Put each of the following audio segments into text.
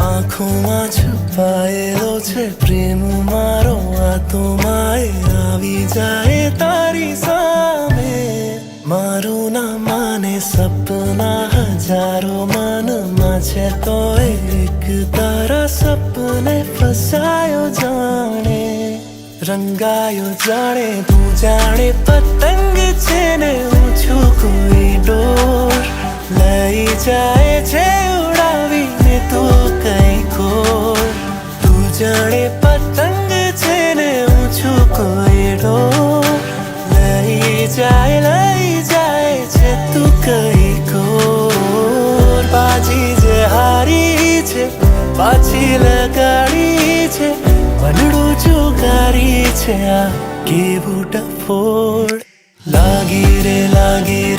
आँखों में छुपाएलो छे प्रेम मारो वातो माए आवी जाए तारी सामे मारू ना माने सपना हजारों मन में छे तो एक तारा सपने फसायो जाने रंगायो जाने तू जाने पतंग छे ने ऊंचू कोई डोर लई जाए छे उड़ावी ने तू कई खोर तू जाने पतंग छे ने ऊंचू कोई डोर लई जाए छे तू कई खोर बाजी जे हारी छे पाछी लगाड़ी छे मनडू जुगारी छे आ केवुं डफोड़ लागी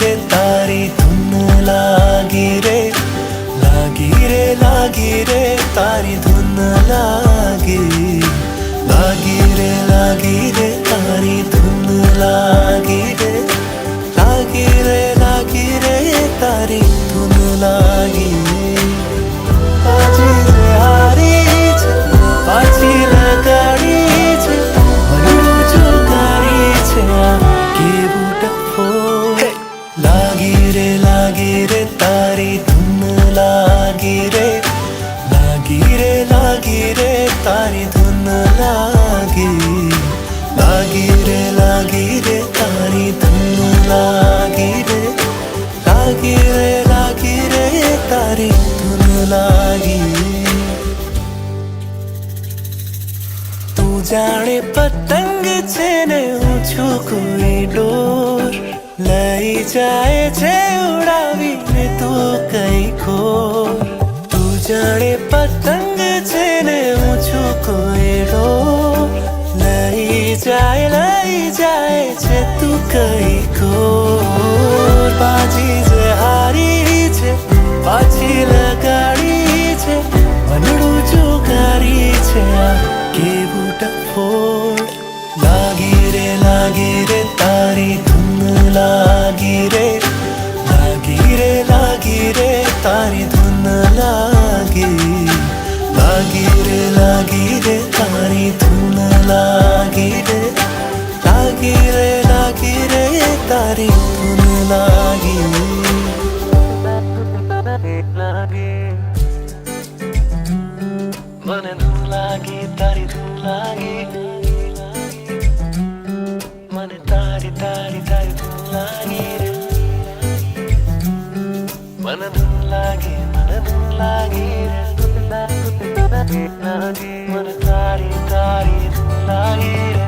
रे तारी धुन लागी रे तारी धुन लागी रे तारी धुन लागी रे तारी धुन लागी बाजी जे हारी छे पाछी लगाड़ी छे मनडू जुगारी छे आ केवुं डफोड़ लागी रे तारी धुन लागी रे तारी धुन लागी रे तारी धुन लागी रे तारी धुन लागी तू जाने पतंग छे ने ऊंचू कोई डोर लई जाए छे उड़ावी ने तू कई खोर तू जाने पतंग छे ने ऊंचू कोई डोर लई जाए छे तू कई खोर बाजी जे हारी छे पाछी लगाड़ी छे मनडू जुगारी छे आ केवुं डफोड़ लागी रे तारी धुन लागी रे तारी धुन लागी रे तारी धुन लागी रे तारी धुन लागी मने धुन लागी तारी धुन लागी मने तारी धुन लागी रे मन धुन लागी रे मन तारी धुन लागी रे